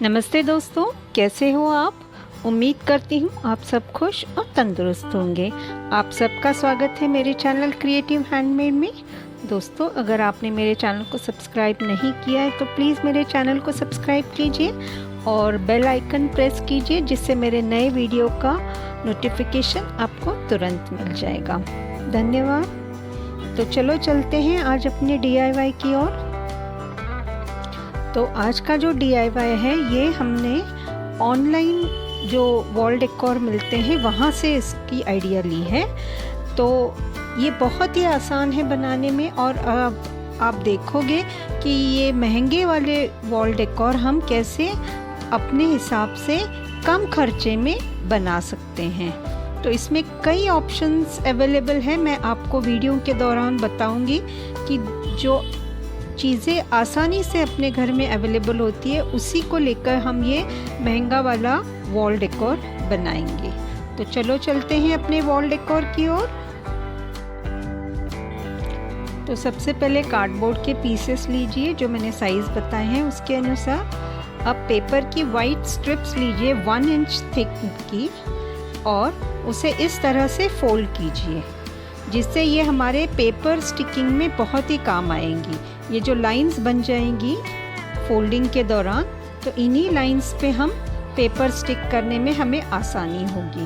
नमस्ते दोस्तों, कैसे हो आप। उम्मीद करती हूँ आप सब खुश और तंदुरुस्त होंगे। आप सबका स्वागत है मेरे चैनल क्रिएटिव हैंडमेड में। दोस्तों, अगर आपने मेरे चैनल को सब्सक्राइब नहीं किया है तो प्लीज़ मेरे चैनल को सब्सक्राइब कीजिए और बेल आइकन प्रेस कीजिए, जिससे मेरे नए वीडियो का नोटिफिकेशन आपको तुरंत मिल जाएगा। धन्यवाद। तो चलो चलते हैं आज अपने DIY की ओर। तो आज का जो DIY है ये हमने ऑनलाइन जो वॉल डेकोर मिलते हैं वहाँ से इसकी आइडिया ली है। तो ये बहुत ही आसान है बनाने में, और आप देखोगे कि ये महंगे वाले वॉल डेकोर हम कैसे अपने हिसाब से कम खर्चे में बना सकते हैं। तो इसमें कई ऑप्शंस अवेलेबल हैं। मैं आपको वीडियो के दौरान बताऊंगी कि जो चीज़ें आसानी से अपने घर में अवेलेबल होती है उसी को लेकर हम ये महंगा वाला वॉल डेकोर बनाएंगे। तो चलो चलते हैं अपने वॉल डेकोर की ओर। तो सबसे पहले कार्डबोर्ड के पीसेस लीजिए जो मैंने साइज़ बताए हैं उसके अनुसार। अब पेपर की वाइट स्ट्रिप्स लीजिए 1 इंच थिक की, और उसे इस तरह से फोल्ड कीजिए जिससे ये हमारे पेपर स्टिकिंग में बहुत ही काम आएंगी। ये जो लाइंस बन जाएंगी फोल्डिंग के दौरान, तो इन्हीं लाइंस पे हम पेपर स्टिक करने में हमें आसानी होगी।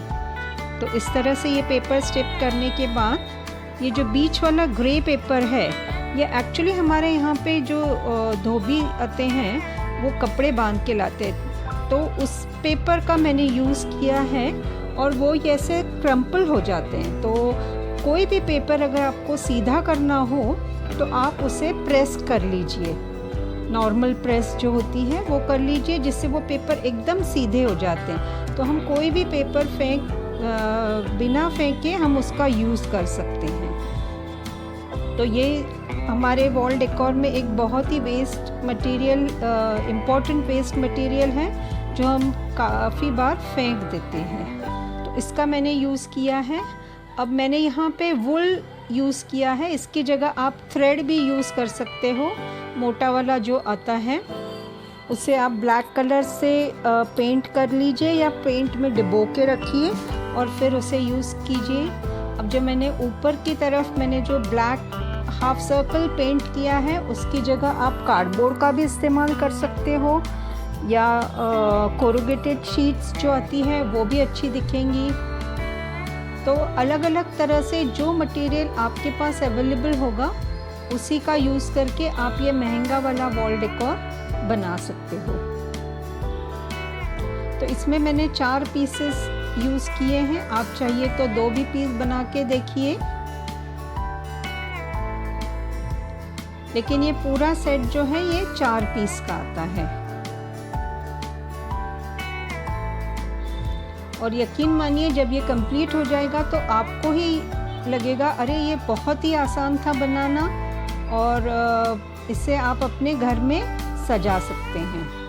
तो इस तरह से ये पेपर स्टिक करने के बाद ये जो बीच वाला ग्रे पेपर है, ये एक्चुअली हमारे यहाँ पे जो धोबी आते हैं वो कपड़े बांध के लाते हैं, तो उस पेपर का मैंने यूज़ किया है और वो ऐसे क्रम्पल हो जाते हैं। तो कोई भी पेपर अगर आपको सीधा करना हो तो आप उसे प्रेस कर लीजिए, नॉर्मल प्रेस जो होती है वो कर लीजिए, जिससे वो पेपर एकदम सीधे हो जाते हैं। तो हम कोई भी पेपर बिना फेंके हम उसका यूज़ कर सकते हैं। तो ये हमारे वॉल डेकोर में एक बहुत ही waste material, important waste material है जो हम काफ़ी बार फेंक देते हैं। तो इसका मैंने यूज़ किया है। अब मैंने यहाँ पे वुल यूज़ किया है, इसकी जगह आप थ्रेड भी यूज़ कर सकते हो, मोटा वाला जो आता है उसे आप ब्लैक कलर से पेंट कर लीजिए या पेंट में डिबो के रखिए और फिर उसे यूज़ कीजिए। अब जो मैंने ऊपर की तरफ मैंने जो ब्लैक हाफ सर्कल पेंट किया है उसकी जगह आप कार्डबोर्ड का भी इस्तेमाल कर सकते हो, या कोरुगेटेड शीट्स जो आती है वो भी अच्छी दिखेंगी। तो अलग अलग तरह से जो मटेरियल आपके पास अवेलेबल होगा उसी का यूज़ करके आप ये महंगा वाला वॉल डेकोर बना सकते हो। तो इसमें मैंने 4 पीसेस यूज़ किए हैं, आप चाहिए तो 2 भी पीस बना के देखिए। लेकिन ये पूरा सेट जो है ये 4 पीस का आता है। और यकीन मानिए जब ये कंप्लीट हो जाएगा तो आपको ही लगेगा अरे ये बहुत ही आसान था बनाना, और इसे आप अपने घर में सजा सकते हैं।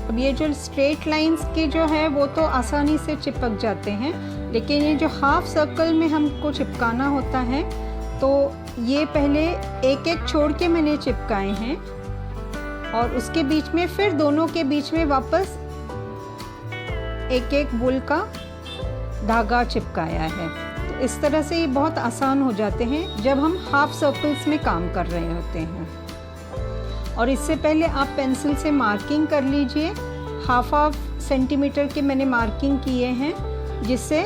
अब ये जो स्ट्रेट लाइंस के जो है वो तो आसानी से चिपक जाते हैं, लेकिन ये जो हाफ सर्कल में हमको चिपकाना होता है तो ये पहले एक एक छोड़ के मैंने चिपकाए हैं और उसके बीच में फिर दोनों के बीच में वापस एक एक वूल का धागा चिपकाया है। तो इस तरह से ये बहुत आसान हो जाते हैं जब हम हाफ सर्कल्स में काम कर रहे होते हैं। और इससे पहले आप पेंसिल से मार्किंग कर लीजिए। हाफ सेंटीमीटर के मैंने मार्किंग किए हैं, जिससे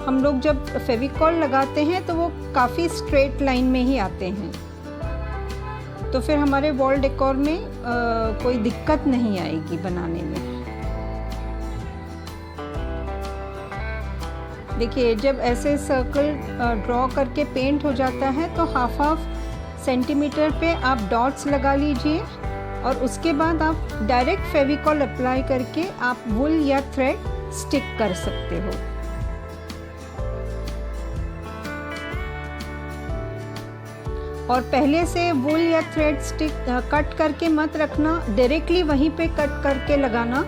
हम लोग जब फेविकॉल लगाते हैं तो वो काफ़ी स्ट्रेट लाइन में ही आते हैं, तो फिर हमारे वॉल डेकोर में कोई दिक्कत नहीं आएगी बनाने में। देखिए जब ऐसे सर्कल ड्रॉ करके पेंट हो जाता है तो हाफ सेंटीमीटर पे आप डॉट्स लगा लीजिए और उसके बाद आप डायरेक्ट फेविकॉल अप्लाई करके आप वूल या थ्रेड स्टिक कर सकते हो। और पहले से वूल या थ्रेड स्टिक कट करके मत रखना, डायरेक्टली वहीं पे कट करके लगाना,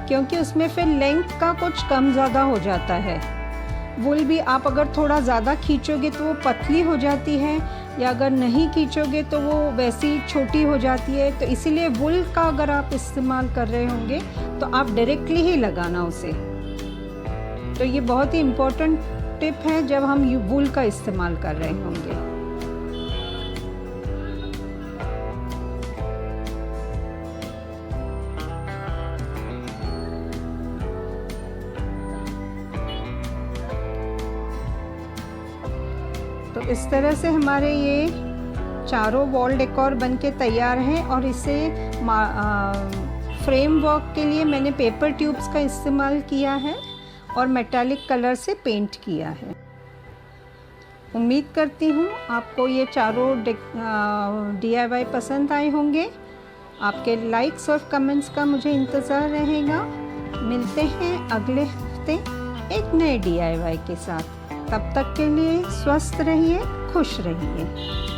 क्योंकि उसमें फिर लेंथ का कुछ कम ज़्यादा हो जाता है। वूल भी आप अगर थोड़ा ज़्यादा खींचोगे तो वो पतली हो जाती है, या अगर नहीं खींचोगे तो वो वैसी छोटी हो जाती है। तो इसीलिए वूल का अगर आप इस्तेमाल कर रहे होंगे तो आप डायरेक्टली ही लगाना उसे। तो ये बहुत ही इम्पोर्टेंट टिप है जब हम वूल का इस्तेमाल कर रहे होंगे। तो इस तरह से हमारे ये चारों वॉल डेकोर बनके तैयार हैं। और इसे फ्रेम वर्क के लिए मैंने पेपर ट्यूब्स का इस्तेमाल किया है और मेटालिक कलर से पेंट किया है। उम्मीद करती हूँ आपको ये चारों DIY पसंद आए होंगे। आपके लाइक्स और कमेंट्स का मुझे इंतज़ार रहेगा। मिलते हैं अगले हफ्ते एक नए DIY के साथ। तब तक के लिए स्वस्थ रहिए, खुश रहिए।